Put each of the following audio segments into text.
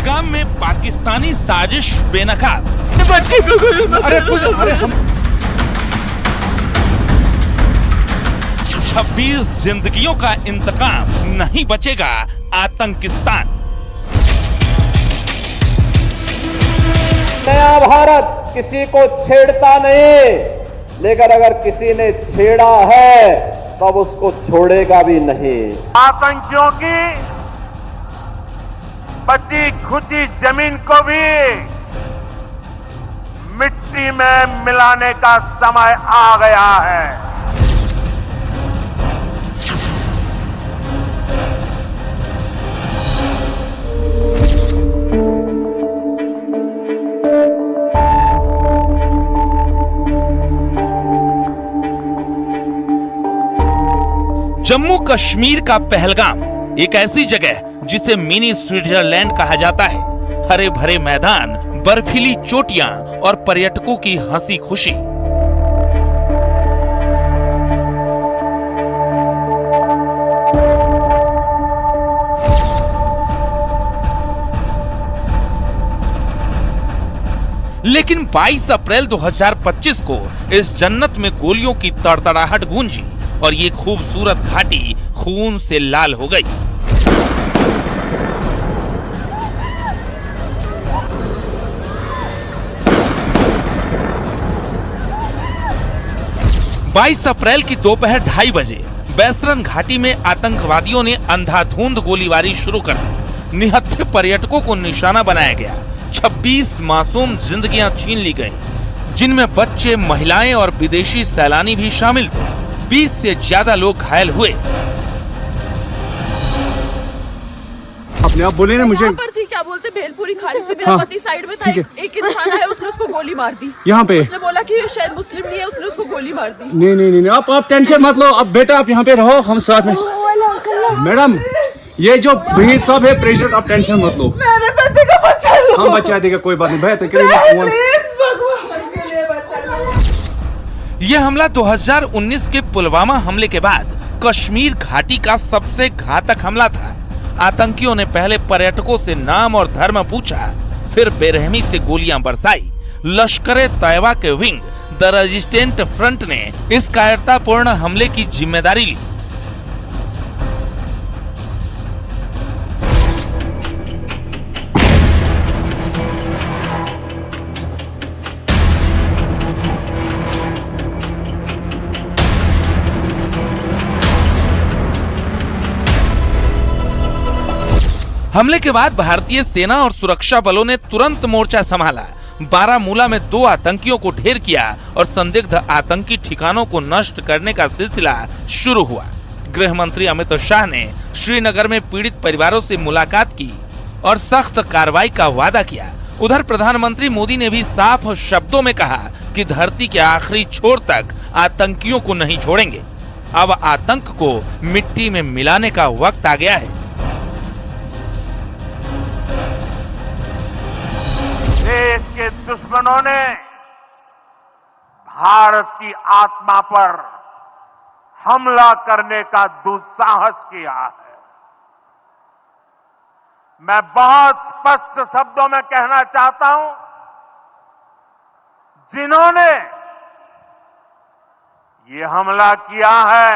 पहलगाम में पाकिस्तानी साजिश बेनकाब। बच्चे को अरे हम 26 जिंदगियों का इंतकाम, नहीं बचेगा आतंकिस्तान। नया भारत किसी को छेड़ता नहीं, लेकिन अगर किसी ने छेड़ा है तब उसको छोड़ेगा भी नहीं। आतंकियों की बची खुची जमीन को भी मिट्टी में मिलाने का समय आ गया है। जम्मू कश्मीर का पहलगाम एक ऐसी जगह जिसे मिनी स्विट्जरलैंड कहा जाता है। हरे भरे मैदान, बर्फीली चोटियां और पर्यटकों की हंसी खुशी। लेकिन 22 अप्रैल 2025 को इस जन्नत में गोलियों की तड़तड़ाहट गूंजी और ये खूबसूरत घाटी खून से लाल हो गई। बाईस अप्रैल की दोपहर 2:30 बजे बैसरन घाटी में आतंकवादियों ने अंधाधुंध गोलीबारी शुरू कर दी। निहत्थे पर्यटकों को निशाना बनाया गया। 26 मासूम जिंदगियां छीन ली गईं, जिनमें बच्चे, महिलाएं और विदेशी सैलानी भी शामिल थे। 20 से ज्यादा लोग घायल हुए। अपने आप बोले ना मुझे पर थी, क्या बोलते, भेलपुरी खाने से मेरा पति साइड में था, एक इंसान आया, उसने उसको गोली मार दी। यहाँ पे उसने बोला कि शायद मुस्लिम नहीं है, उसने उसको गोली मार दी। नहीं आप टेंशन मत लो। अब बेटा आप यहाँ पे रहो, हम साथ में। मैडम ये जो भीड़ सब है प्रेसिडेंट, आप टेंशन मत लो। मेरे पति का बच्चा लो। हम बचा देगा, कोई बात नहीं। यह हमला 2019 के पुलवामा हमले के बाद कश्मीर घाटी का सबसे घातक हमला था। आतंकियों ने पहले पर्यटकों से नाम और धर्म पूछा, फिर बेरहमी से गोलियां बरसाई। लश्कर तैयबा के विंग द रेजिस्टेंट फ्रंट ने इस कायरतापूर्ण हमले की जिम्मेदारी ली। हमले के बाद भारतीय सेना और सुरक्षा बलों ने तुरंत मोर्चा संभाला। बारामूला में 2 आतंकियों को ढेर किया और संदिग्ध आतंकी ठिकानों को नष्ट करने का सिलसिला शुरू हुआ। गृह मंत्री अमित शाह ने श्रीनगर में पीड़ित परिवारों से मुलाकात की और सख्त कार्रवाई का वादा किया। उधर प्रधानमंत्री मोदी ने भी साफ शब्दों में कहा कि धरती के आखिरी छोर तक आतंकियों को नहीं छोड़ेंगे। अब आतंक को मिट्टी में मिलाने का वक्त आ गया है। देश के दुश्मनों ने भारत की आत्मा पर हमला करने का दुस्साहस किया है। मैं बहुत स्पष्ट शब्दों में कहना चाहता हूं, जिन्होंने ये हमला किया है,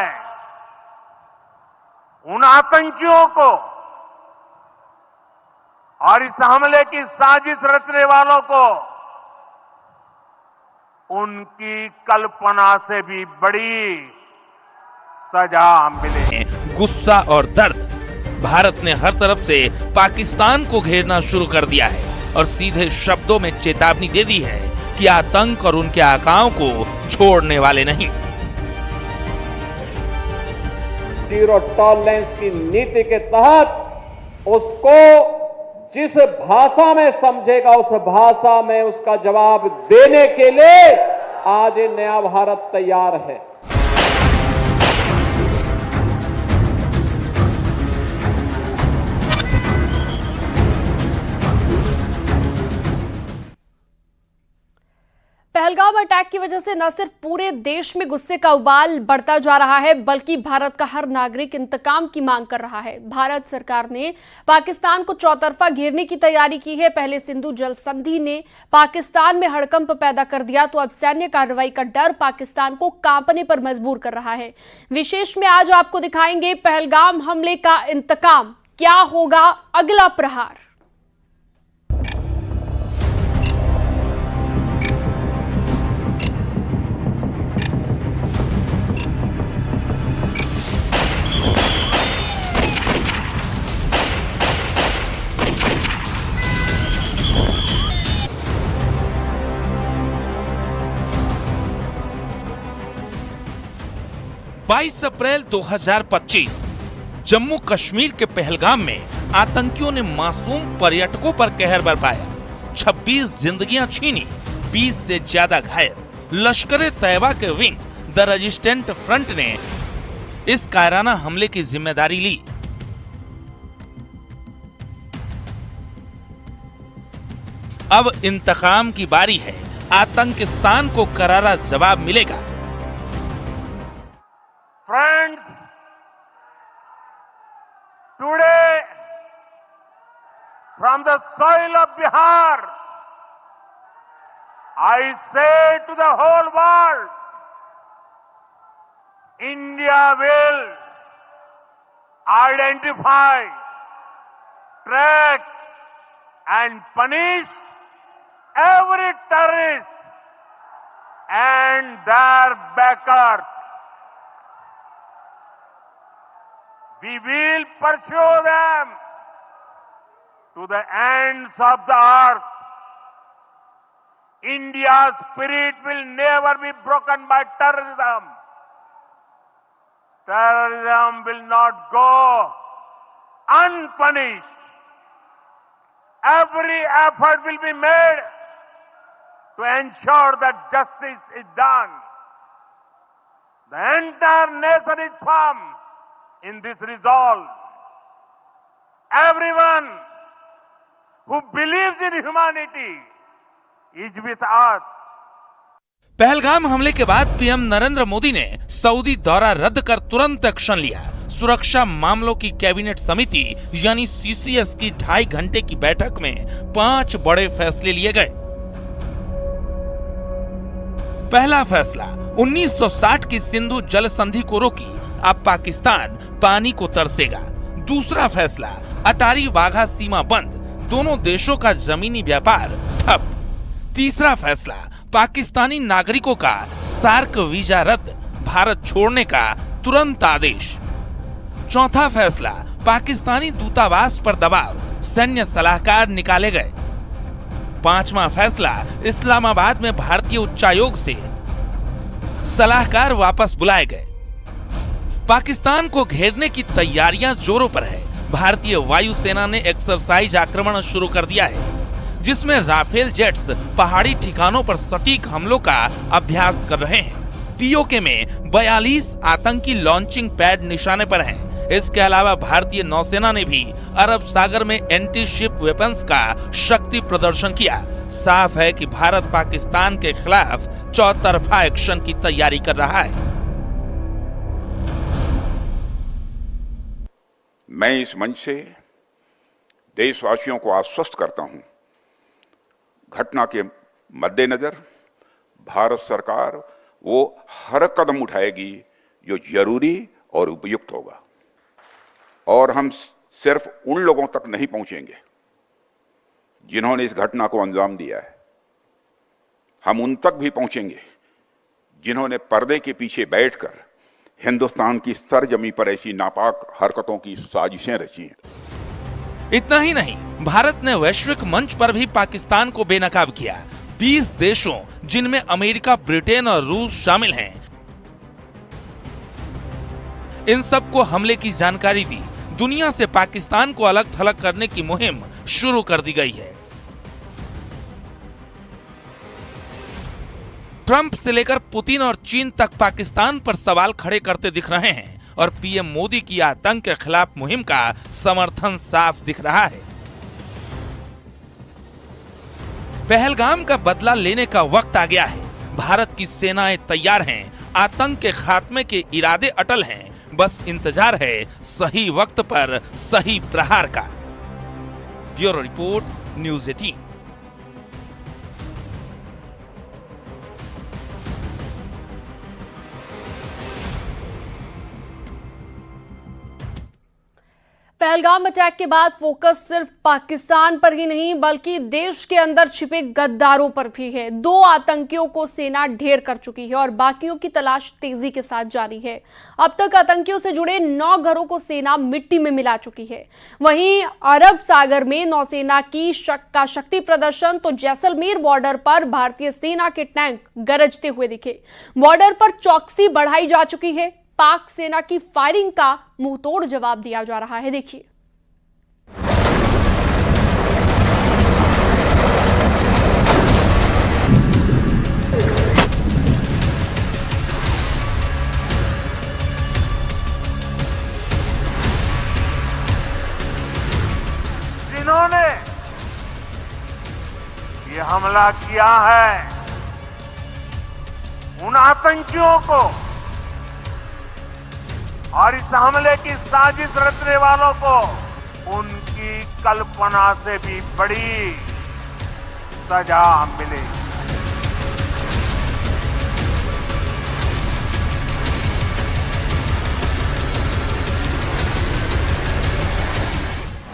उन आतंकियों को और इस हमले की साजिश रचने वालों को उनकी कल्पना से भी बड़ी सजा मिले। गुस्सा और दर्द, भारत ने हर तरफ से पाकिस्तान को घेरना शुरू कर दिया है और सीधे शब्दों में चेतावनी दे दी है कि आतंक और उनके आकाओं को छोड़ने वाले नहीं। जीरो टॉलरेंस की नीति के तहत उसको जिस भाषा में समझेगा उस भाषा में उसका जवाब देने के लिए आज ये नया भारत तैयार है। पहलगाम अटैक की वजह से न सिर्फ पूरे देश में गुस्से का उबाल बढ़ता जा रहा है, बल्कि भारत का हर नागरिक इंतकाम की मांग कर रहा है। भारत सरकार ने पाकिस्तान को चौतरफा घेरने की तैयारी की है। पहले सिंधु जल संधि ने पाकिस्तान में हड़कंप पैदा कर दिया, तो अब सैन्य कार्रवाई का डर पाकिस्तान को कांपने पर मजबूर कर रहा है। विशेष में आज आपको दिखाएंगे पहलगाम हमले का इंतकाम, क्या होगा अगला प्रहार। 22 अप्रैल 2025 जम्मू कश्मीर के पहलगाम में आतंकियों ने मासूम पर्यटकों पर कहर बरपाया। 26 जिंदगियां छीनी, 20 से ज्यादा घायल। लश्कर तैयबा के विंग द रेजिस्टेंट फ्रंट ने इस कायराना हमले की जिम्मेदारी ली। अब इंतकाम की बारी है, आतंकिस्तान को करारा जवाब मिलेगा। Friends, today from the soil of Bihar, I say to the whole world, India will identify, track and punish every terrorist and their backers. We will pursue them to the ends of the earth. India's spirit will never be broken by terrorism. Terrorism will not go unpunished. Every effort will be made to ensure that justice is done. The entire nation is firm in this resolve. Everyone who believes in humanity is with us. Pahalgam हमले के बाद PM Narendra Modi ने Saudi दौरा रद्द कर तुरंत action लिया। सुरक्षा मामलों की कैबिनेट समिति यानी सीसीएस की 2.5 घंटे की बैठक में 5 बड़े फैसले लिए गए। पहला फैसला, 1960 की सिंधु जल संधि को रोकी, अब पाकिस्तान पानी को तरसेगा। दूसरा फैसला, अटारी वाघा सीमा बंद, दोनों देशों का जमीनी व्यापार ठप। तीसरा फैसला, पाकिस्तानी नागरिकों का सार्क वीजा रद्द, भारत छोड़ने का तुरंत आदेश। चौथा फैसला, पाकिस्तानी दूतावास पर दबाव, सैन्य सलाहकार निकाले गए। पांचवा फैसला, इस्लामाबाद में भारतीय उच्चायोग से सलाहकार वापस बुलाए गए। पाकिस्तान को घेरने की तैयारियां जोरों पर है। भारतीय वायुसेना ने एक्सरसाइज आक्रमण शुरू कर दिया है, जिसमें राफेल जेट्स पहाड़ी ठिकानों पर सटीक हमलों का अभ्यास कर रहे हैं। पीओके में 42 आतंकी लॉन्चिंग पैड निशाने पर हैं। इसके अलावा भारतीय नौसेना ने भी अरब सागर में एंटी शिप वेपन्स का शक्ति प्रदर्शन किया। साफ है कि भारत पाकिस्तान के खिलाफ चौतरफा एक्शन की तैयारी कर रहा है। मैं इस मंच से देशवासियों को आश्वस्त करता हूं, घटना के मद्देनजर भारत सरकार वो हर कदम उठाएगी जो जरूरी और उपयुक्त होगा। और हम सिर्फ उन लोगों तक नहीं पहुंचेंगे जिन्होंने इस घटना को अंजाम दिया है, हम उन तक भी पहुंचेंगे जिन्होंने पर्दे के पीछे बैठकर हिंदुस्तान की सरजमी पर ऐसी नापाक हरकतों की साजिशें रची हैं। इतना ही नहीं, भारत ने वैश्विक मंच पर भी पाकिस्तान को बेनकाब किया। 20 देशों, जिनमें अमेरिका, ब्रिटेन और रूस शामिल हैं, इन सबको हमले की जानकारी दी। दुनिया से पाकिस्तान को अलग थलग करने की मुहिम शुरू कर दी गई है। ट्रंप से लेकर पुतिन और चीन तक पाकिस्तान पर सवाल खड़े करते दिख रहे हैं और पीएम मोदी की आतंक के खिलाफ मुहिम का समर्थन साफ दिख रहा है। पहलगाम का बदला लेने का वक्त आ गया है। भारत की सेनाएं तैयार हैं, आतंक के खात्मे के इरादे अटल हैं, बस इंतजार है सही वक्त पर सही प्रहार का। Bureau report, news 18। Pahalgam attack के बाद फोकस सिर्फ पाकिस्तान पर ही नहीं बल्कि देश के अंदर छिपे गद्दारों पर भी है। 2 आतंकियों को सेना ढेर कर चुकी है और बाकियों की तलाश तेजी के साथ जारी है। अब तक आतंकियों से जुड़े 9 घरों को सेना मिट्टी में मिला चुकी है। वहीं अरब सागर में नौसेना की शक्ति प्रदर्शन तो जैसलमेर बॉर्डर पर भारतीय सेना के टैंक गरजते हुए दिखे। बॉर्डर पर चौकसी बढ़ाई जा चुकी है। पाक सेना की फायरिंग का मुंहतोड़ जवाब दिया जा रहा है। देखिए, जिन्होंने ये हमला किया है, उन आतंकियों को और इस हमले की साजिश रचने वालों को उनकी कल्पना से भी बड़ी सजा मिलेगी।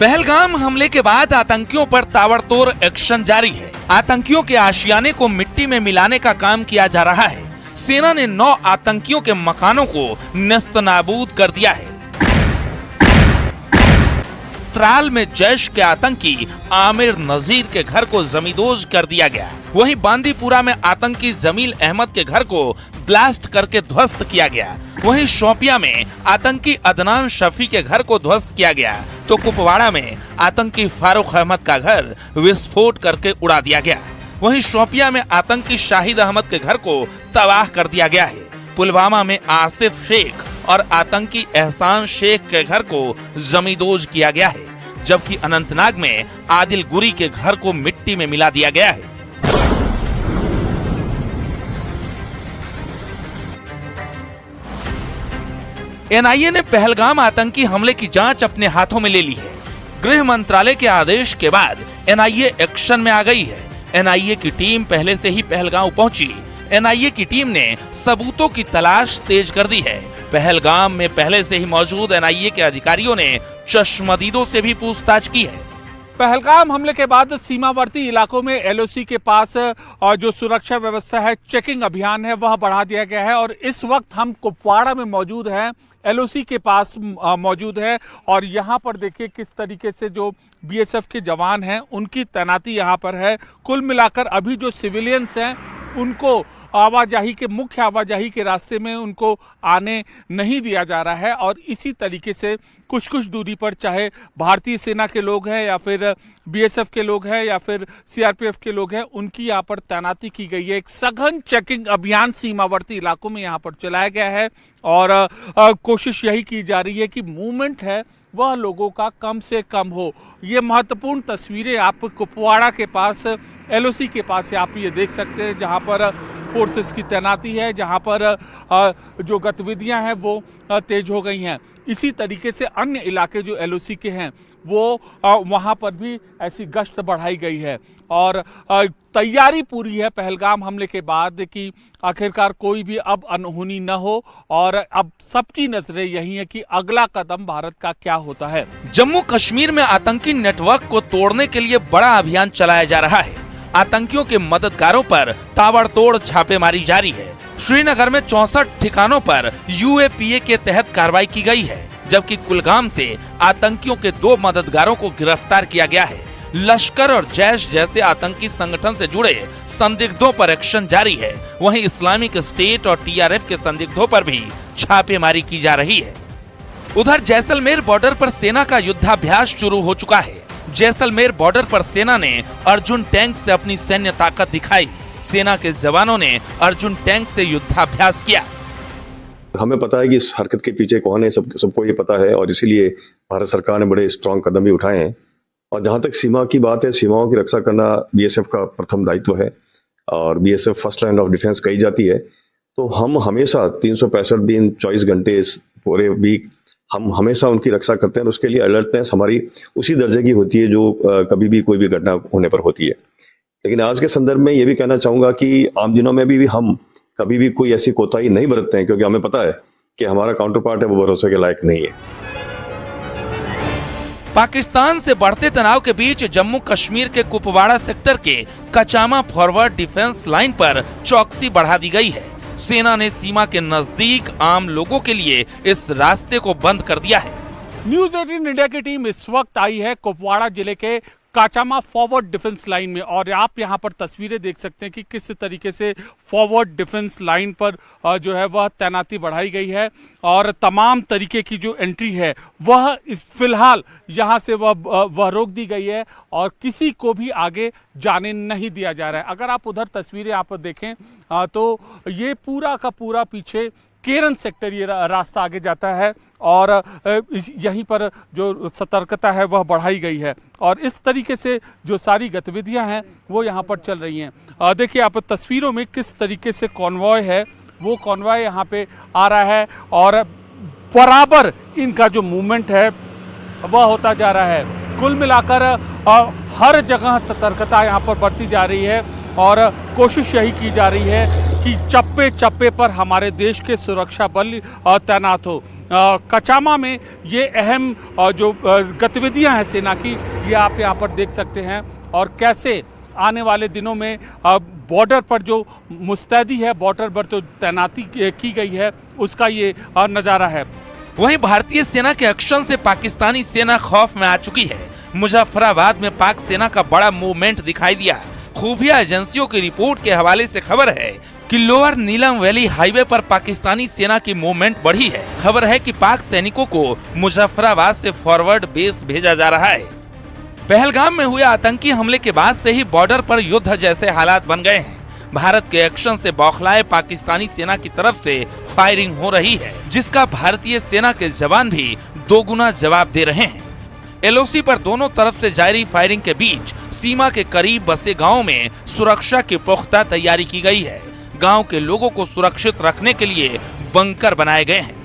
पहलगाम हमले के बाद आतंकियों पर ताबड़तोड़ एक्शन जारी है। आतंकियों के आशियाने को मिट्टी में मिलाने का काम किया जा रहा है। सेना ने 9 आतंकियों के मकानों को नेस्तनाबूद कर दिया है। त्राल में जैश के आतंकी आमिर नजीर के घर को जमींदोज कर दिया गया। वहीं बांदीपुरा में आतंकी जमील अहमद के घर को ब्लास्ट करके ध्वस्त किया गया। वहीं शोपिया में आतंकी अदनान शफी के घर को ध्वस्त किया गया तो कुपवाड़ा में आतंकी फारूक अहमद का घर विस्फोट करके उड़ा दिया गया। वहीं शोपिया में आतंकी शाहिद अहमद के घर को तबाह कर दिया गया है। पुलवामा में आसिफ शेख और आतंकी एहसान शेख के घर को जमींदोज किया गया है, जबकि अनंतनाग में आदिल गुरी के घर को मिट्टी में मिला दिया गया है। एनआईए ने पहलगाम आतंकी हमले की जांच अपने हाथों में ले ली है। गृह मंत्रालय के आदेश के बाद एनआईए एक्शन में आ गई है। एनआईए की टीम पहले से ही पहलगाम पहुंची। एनआईए की टीम ने सबूतों की तलाश तेज कर दी है। पहलगाम में पहले से ही मौजूद एनआईए के अधिकारियों ने चश्मदीदों से भी पूछताछ की है। पहलगाम हमले के बाद सीमावर्ती इलाकों में एलओसी के पास जो सुरक्षा व्यवस्था है, चेकिंग अभियान है, वह बढ़ा दिया गया है और इस वक्त हम कुपवाड़ा में मौजूद हैं, एलओसी के पास मौजूद है और यहाँ पर देखिए किस तरीके से जो बीएसएफ के जवान हैं उनकी तैनाती यहाँ पर है। कुल मिलाकर अभी जो सिविलियंस हैं उनको आवाजाही के मुख्य आवाजाही के रास्ते में उनको आने नहीं दिया जा रहा है और इसी तरीके से कुछ कुछ दूरी पर चाहे भारतीय सेना के लोग हैं या फिर बीएसएफ के लोग हैं या फिर सीआरपीएफ के लोग हैं, उनकी यहाँ पर तैनाती की गई है। एक सघन चेकिंग अभियान सीमावर्ती इलाकों में यहाँ पर चलाया गया है और कोशिश यही की जा रही है कि मूवमेंट है वह लोगों का कम से कम हो। ये महत्वपूर्ण तस्वीरें आप कुपवाड़ा के पास एलओसी के पास से आप ये देख सकते हैं, जहाँ पर फोर्सेस की तैनाती है, जहाँ पर जो गतिविधियां हैं वो तेज हो गई हैं। इसी तरीके से अन्य इलाके जो एलओसी के हैं वो वहाँ पर भी ऐसी गश्त बढ़ाई गई है और तैयारी पूरी है पहलगाम हमले के बाद कि आखिरकार कोई भी अब अनहोनी न हो और अब सबकी नजरें यही है कि अगला कदम भारत का क्या होता है। जम्मू कश्मीर में आतंकी नेटवर्क को तोड़ने के लिए बड़ा अभियान चलाया जा रहा है। आतंकियों के मददगारों पर ताबड़तोड़ छापेमारी जारी है। श्रीनगर में 64 ठिकानों पर यूएपीए के तहत कार्रवाई की गई है, जबकि कुलगाम से आतंकियों के 2 मददगारों को गिरफ्तार किया गया है। लश्कर और जैश जैसे आतंकी संगठन से जुड़े संदिग्धों पर एक्शन जारी है। वहीं इस्लामिक स्टेट और टीआरएफ के संदिग्धों पर भी छापेमारी की जा रही है। उधर जैसलमेर बॉर्डर पर सेना का युद्धाभ्यास शुरू हो चुका है। जैसलमेर बॉर्डर पर सेना ने अर्जुन टैंक से अपनी सैन्य ताकत दिखाई। सेना के जवानों ने अर्जुन टैंक से युद्धाभ्यास किया। हमें पता है कि इस हरकत के पीछे कौन है, सबको ये पता है और इसीलिए भारत सरकार ने बड़े स्ट्रांग कदम भी उठाए हैं। और जहां तक सीमा की बात है, सीमाओं की रक्षा करना बीएसएफ का प्रथम दायित्व है और BSF first line of defence कही जाती है, तो हम हमेशा 365 दिन 24 घंटे पूरे वीक हम हमेशा उनकी रक्षा करते हैं। और उसके लिए अलर्टनेस हमारी उसी दर्जे की होती है जो कभी भी कोई भी घटना होने पर होती है। लेकिन आज के संदर्भ में ये भी कहना चाहूँगा कि आम दिनों में भी हम कभी भी कोई ऐसी कोताही नहीं बरतते हैं, क्योंकि हमें पता है कि हमारा काउंटर पार्ट है वो भरोसे के लायक नहीं है। पाकिस्तान से बढ़ते तनाव के बीच जम्मू कश्मीर के कुपवाड़ा सेक्टर के कचामा फॉरवर्ड डिफेंस लाइन पर चौकसी बढ़ा दी गई है। सेना ने सीमा के नजदीक आम लोगों के लिए इस रास्ते को बंद कर दिया है। न्यूज 18 इंडिया की टीम इस वक्त आई है कुपवाड़ा जिले के काचामा फॉरवर्ड डिफेंस लाइन में, और आप यहां पर तस्वीरें देख सकते हैं कि किस तरीके से फॉरवर्ड डिफेंस लाइन पर जो है वह तैनाती बढ़ाई गई है, और तमाम तरीके की जो एंट्री है वह इस फिलहाल यहां से वह रोक दी गई है और किसी को भी आगे जाने नहीं दिया जा रहा है। अगर आप उधर तस्वीरें आप देखें तो ये पूरा का पूरा पीछे केरन सेक्टर ये रास्ता आगे जाता है, और यहीं पर जो सतर्कता है वह बढ़ाई गई है, और इस तरीके से जो सारी गतिविधियां हैं वो यहाँ पर चल रही हैं। देखिए आप तस्वीरों में किस तरीके से कॉन्वॉय है, वो कॉन्वॉय यहाँ पे आ रहा है और बराबर इनका जो मूवमेंट है वह होता जा रहा है। कुल मिलाकर हर जगह सतर्कता यहाँ पर बढ़ती जा रही है और कोशिश यही की जा रही है कि चप्पे चप्पे पर हमारे देश के सुरक्षा बल तैनात हो। कचामा में ये अहम जो गतिविधियां हैं सेना की, ये आप यहाँ पर देख सकते हैं, और कैसे आने वाले दिनों में बॉर्डर पर जो मुस्तैदी है, बॉर्डर पर जो तैनाती की गई है, उसका ये नज़ारा है। वहीं भारतीय सेना के एक्शन से पाकिस्तानी सेना खौफ में आ चुकी है। मुजफ्फराबाद में पाक सेना का बड़ा मूवमेंट दिखाई दिया। खुफिया एजेंसियों की रिपोर्ट के हवाले से खबर है कि लोअर नीलम वैली हाईवे पर पाकिस्तानी सेना की मूवमेंट बढ़ी है। खबर है कि पाक सैनिकों को मुजफ्फराबाद से फॉरवर्ड बेस भेजा जा रहा है। पहलगाम में हुए आतंकी हमले के बाद से ही बॉर्डर पर युद्ध जैसे हालात बन गए हैं। भारत के एक्शन से बौखलाए पाकिस्तानी सेना की तरफ से फायरिंग हो रही है, जिसका भारतीय सेना के जवान भी दोगुना जवाब दे रहे हैं। LOC पर दोनों तरफ से जारी फायरिंग के बीच सीमा के करीब बसे गांव में सुरक्षा की पुख्ता तैयारी की गई है। गांव के लोगों को सुरक्षित रखने के लिए बंकर बनाए गए हैं।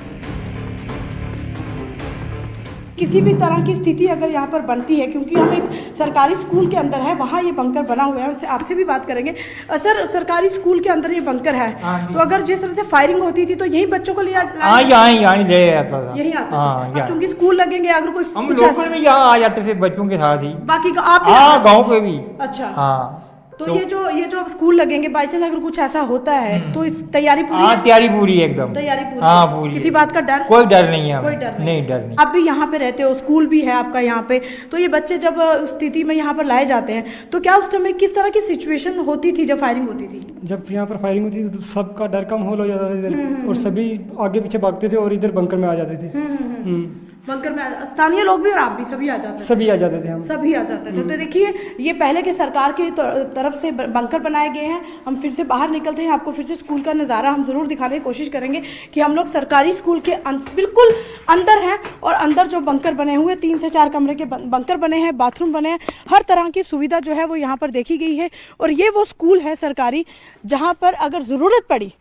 किसी भी तरह की स्थिति अगर यहाँ पर बनती है, क्योंकि हम एक सरकारी स्कूल के अंदर है, वहाँ ये बंकर बना हुआ है। आपसे भी बात करेंगे सर, सरकारी स्कूल के अंदर ये बंकर है, तो अगर जिस तरह से फायरिंग होती थी तो यहीं बच्चों को लिया यही आता, क्योंकि स्कूल लगेंगे, अगर कोई हम लोकल में यहाँ आ जाते थे बच्चों के साथ ही, बाकी आप गाँव पे भी। अच्छा हाँ, तो ये जो स्कूल लगेंगे, बाई चांस अगर कुछ ऐसा होता है तो इस तैयारी पूरी? हाँ, तैयारी पूरी एकदम, तैयारी पूरी। हाँ पूरी। किसी बात का डर? कोई डर नहीं है, कोई डर नहीं, डर नहीं। आप भी यहाँ पे रहते हो, स्कूल भी है आपका यहाँ पे, तो ये बच्चे जब स्थिति में यहाँ पर लाए जाते हैं तो क्या उस समय किस तरह की सिचुएशन होती थी जब फायरिंग होती थी? जब यहाँ पर फायरिंग होती थी तो सबका डर का माहौल हो जाता था इधर, और सभी आगे पीछे भागते थे और इधर बंकर में आ जाते थे। बंकर में स्थानीय लोग भी और आप भी सभी आ जाते थे? सभी आ जाते थे, हम सभी आ जाते थे। तो देखिए ये पहले के सरकार की तरफ से बंकर बनाए गए हैं। हम फिर से बाहर निकलते हैं, आपको फिर से स्कूल का नज़ारा हम ज़रूर दिखाने की कोशिश करेंगे कि हम लोग सरकारी स्कूल के बिल्कुल अंदर हैं, और अंदर जो बंकर बने हुए 3 से 4 कमरे के बंकर बने हैं, बाथरूम बने हैं, हर तरह की सुविधा जो है वो यहाँ पर देखी गई है। और ये वो स्कूल है सरकारी जहाँ पर अगर ज़रूरत पड़ी,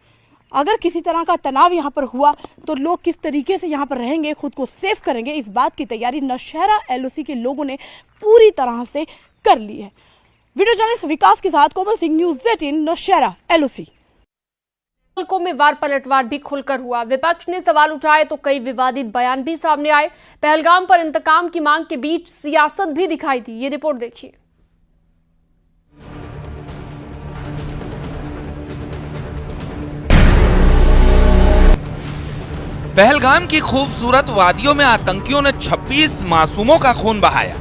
अगर किसी तरह का तनाव यहाँ पर हुआ तो लोग किस तरीके से यहाँ पर रहेंगे, खुद को सेफ करेंगे, इस बात की तैयारी नौशहरा LOC के लोगों ने पूरी तरह से कर ली है। वीडियो जर्नलिस्ट विकास के साथ कोमल सिंह, न्यूज़ 18 नौशहरा LOC। में वार पलटवार भी खुलकर हुआ। विपक्ष ने सवाल उठाए तो कई विवादित बयान भी सामने आए। पहलगाम पर इंतकाम की मांग के बीच सियासत भी दिखाई दी। ये रिपोर्ट देखिए। पहलगाम की खूबसूरत वादियों में आतंकियों ने 26 मासूमों का खून बहाया।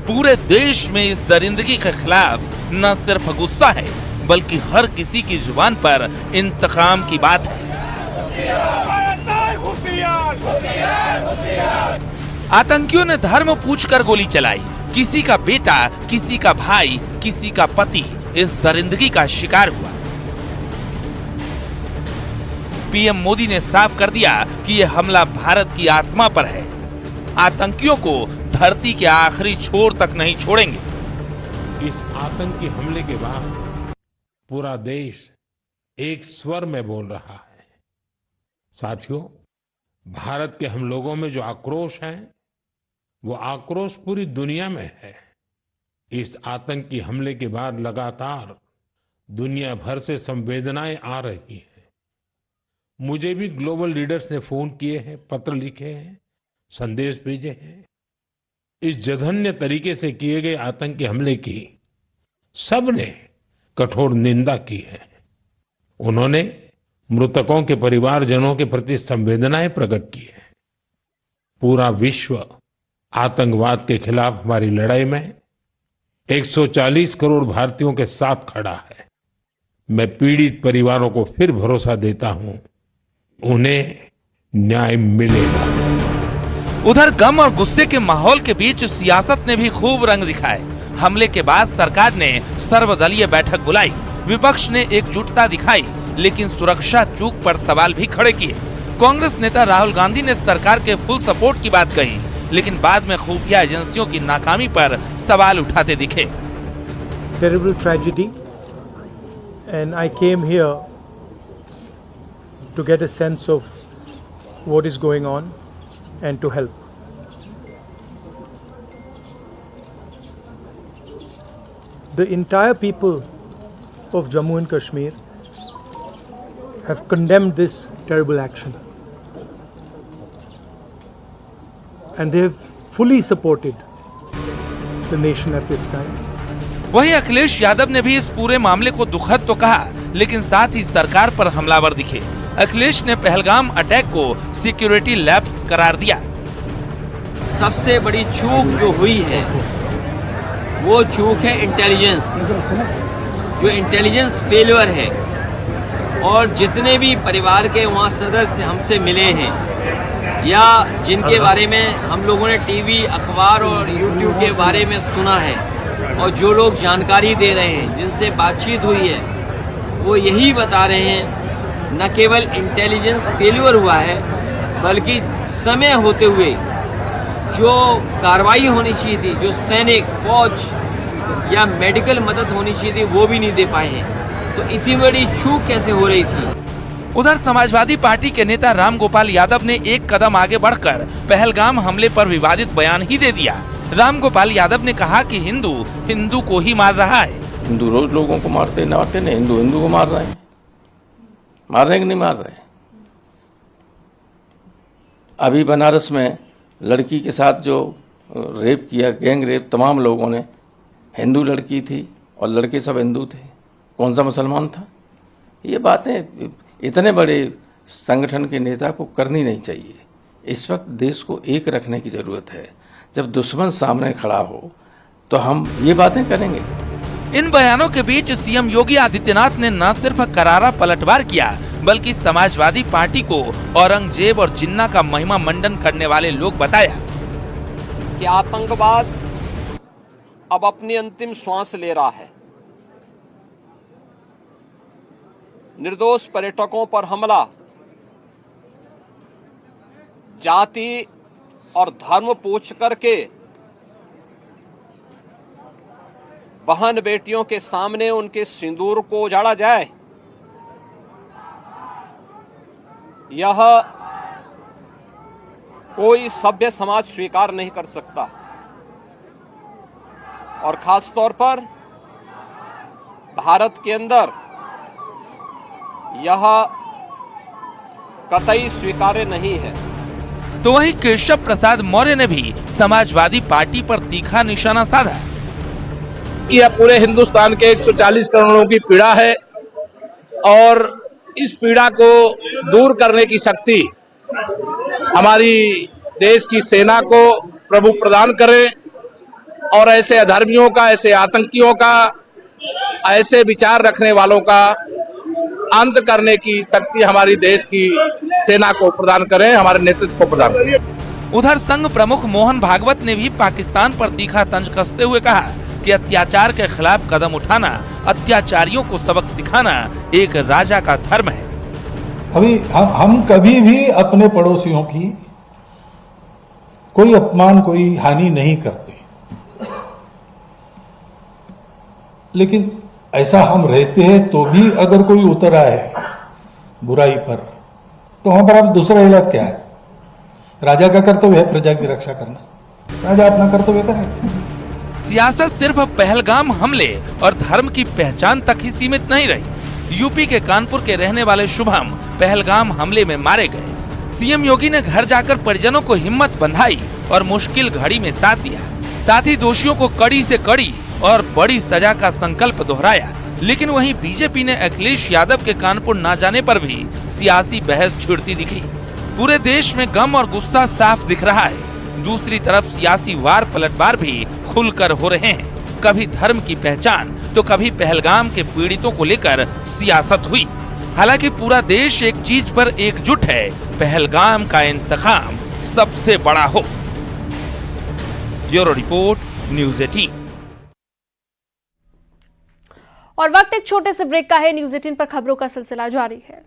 पूरे देश में इस दरिंदगी के खिलाफ न सिर्फ गुस्सा है, बल्कि हर किसी की जुबान पर इंतकाम की बात है। आतंकियों ने धर्म पूछकर गोली चलाई। किसी का बेटा, किसी का भाई, किसी का पति इस दरिंदगी का शिकार हुआ। पीएम मोदी ने साफ कर दिया कि यह हमला भारत की आत्मा पर है। आतंकियों को धरती के आखिरी छोर तक नहीं छोड़ेंगे। इस आतंकी हमले के बाद पूरा देश एक स्वर में बोल रहा है। साथियों, भारत के हम लोगों में जो आक्रोश है, वो आक्रोश पूरी दुनिया में है। इस आतंकी हमले के बाद लगातार दुनिया भर से संवेदनाएं आ रही हैं। मुझे भी ग्लोबल लीडर्स ने फोन किए हैं, पत्र लिखे हैं, संदेश भेजे हैं। इस जघन्य तरीके से किए गए आतंकी हमले की सबने कठोर निंदा की है। उन्होंने मृतकों के परिवारजनों के प्रति संवेदनाएं प्रकट की है। पूरा विश्व आतंकवाद के खिलाफ हमारी लड़ाई में 140 करोड़ भारतीयों के साथ खड़ा है। मैं पीड़ित परिवारों को फिर भरोसा देता हूं, उन्हें न्याय मिलेगा। उधर गम और गुस्से के माहौल के बीच सियासत ने भी खूब रंग दिखाए। हमले के बाद सरकार ने सर्वदलीय बैठक बुलाई, विपक्ष ने एकजुटता दिखाई, लेकिन सुरक्षा चूक पर सवाल भी खड़े किए। कांग्रेस नेता राहुल गांधी ने सरकार के फुल सपोर्ट की बात कही, लेकिन बाद में खुफिया एजेंसियों की नाकामी पर सवाल उठाते दिखे। Terrible tragedy, and I came here to get a sense of what is going on and to help. The entire people of Jammu and Kashmir have condemned this terrible action, and they have fully supported the nation at this time. वहीं अखिलेश यादव ने भी इस पूरे मामले को दुखद तो कहा, लेकिन साथ ही सरकार पर हमलावर दिखे। अखिलेश ने पहलगाम अटैक को सिक्योरिटी लैप्स करार दिया। सबसे बड़ी चूक जो हुई है वो चूक है इंटेलिजेंस, जो इंटेलिजेंस फेलियर है। और जितने भी परिवार के वहाँ सदस्य हमसे मिले हैं या जिनके बारे में हम लोगों ने टीवी, अखबार और यूट्यूब के बारे में सुना है, और जो लोग जानकारी दे रहे हैं, जिनसे बातचीत हुई है, वो यही बता रहे हैं न केवल इंटेलिजेंस फेलियर हुआ है, बल्कि समय होते हुए जो कार्रवाई होनी चाहिए थी, जो सैनिक, फौज या मेडिकल मदद होनी चाहिए थी, वो भी नहीं दे पाए हैं। तो इतनी बड़ी चूक कैसे हो रही थी? उधर समाजवादी पार्टी के नेता राम गोपाल यादव ने एक कदम आगे बढ़कर पहलगाम हमले पर विवादित बयान ही दे दिया। राम गोपाल यादव ने कहा कि हिंदू को ही मार रहा है। हिंदू रोज लोगों को मारते नहीं, हिंदू को मार रहे हैं। मार रहे हैं कि नहीं मार रहे? अभी बनारस में लड़की के साथ जो रेप किया, गैंग रेप, तमाम लोगों ने, हिंदू लड़की थी और लड़के सब हिंदू थे, कौन सा मुसलमान था? ये बातें इतने बड़े संगठन के नेता को करनी नहीं चाहिए। इस वक्त देश को एक रखने की जरूरत है। जब दुश्मन सामने खड़ा हो तो हम ये बातें करेंगे। इन बयानों के बीच सीएम योगी आदित्यनाथ ने न सिर्फ करारा पलटवार किया, बल्कि समाजवादी पार्टी को औरंगजेब और जिन्ना का महिमा मंडन करने वाले लोग बताया कि आतंकवाद अब अपनी अंतिम श्वास ले रहा है। निर्दोष पर्यटकों पर हमला जाति और धर्म पूछ करके बहन बेटियों के सामने उनके सिंदूर को उजाड़ा जाए, यह कोई सभ्य समाज स्वीकार नहीं कर सकता। और खास तौर पर भारत के अंदर यह कतई स्वीकार्य नहीं है। तो वहीं केशव प्रसाद मौर्य ने भी समाजवादी पार्टी पर तीखा निशाना साधा। यह पूरे हिंदुस्तान के 140 करोड़ों की पीड़ा है और इस पीड़ा को दूर करने की शक्ति हमारी देश की सेना को प्रभु प्रदान करे और ऐसे अधर्मियों का, ऐसे आतंकियों का, ऐसे विचार रखने वालों का अंत करने की शक्ति हमारी देश की सेना को प्रदान करें, हमारे नेतृत्व को प्रदान करें। उधर संघ प्रमुख मोहन भागवत ने भी पाकिस्तान पर तीखा तंज कसते हुए कहा कि अत्याचार के खिलाफ कदम उठाना, अत्याचारियों को सबक सिखाना एक राजा का धर्म है। अभी हम कभी भी अपने पड़ोसियों की कोई अपमान, कोई हानि नहीं करते, लेकिन ऐसा हम रहते हैं तो भी अगर कोई उतर आए बुराई पर, तो वहां पर अब दूसरा इलाज क्या है? राजा का कर्तव्य है प्रजा की रक्षा करना, राजा अपना कर्तव्य करे। सियासत सिर्फ पहलगाम हमले और धर्म की पहचान तक ही सीमित नहीं रही। यूपी के कानपुर के रहने वाले शुभम पहलगाम हमले में मारे गए। सीएम योगी ने घर जाकर परिजनों को हिम्मत बंधाई और मुश्किल घड़ी में साथ दिया। साथ ही दोषियों को कड़ी से कड़ी और बड़ी सजा का संकल्प दोहराया। लेकिन वहीं बीजेपी ने अखिलेश यादव के कानपुर न जाने पर भी सियासी बहस छिड़ती दिखी। पूरे देश में गम और गुस्सा साफ दिख रहा है। दूसरी तरफ सियासी वार पलटवार भी खुलकर हो रहे हैं। कभी धर्म की पहचान तो कभी पहलगाम के पीड़ितों को लेकर सियासत हुई। हालांकि पूरा देश एक चीज पर एकजुट है, पहलगाम का इंतकाम सबसे बड़ा हो। Bureau report, news 18। और वक्त एक छोटे से ब्रेक का है। न्यूज़ 18 पर खबरों का सिलसिला जारी है।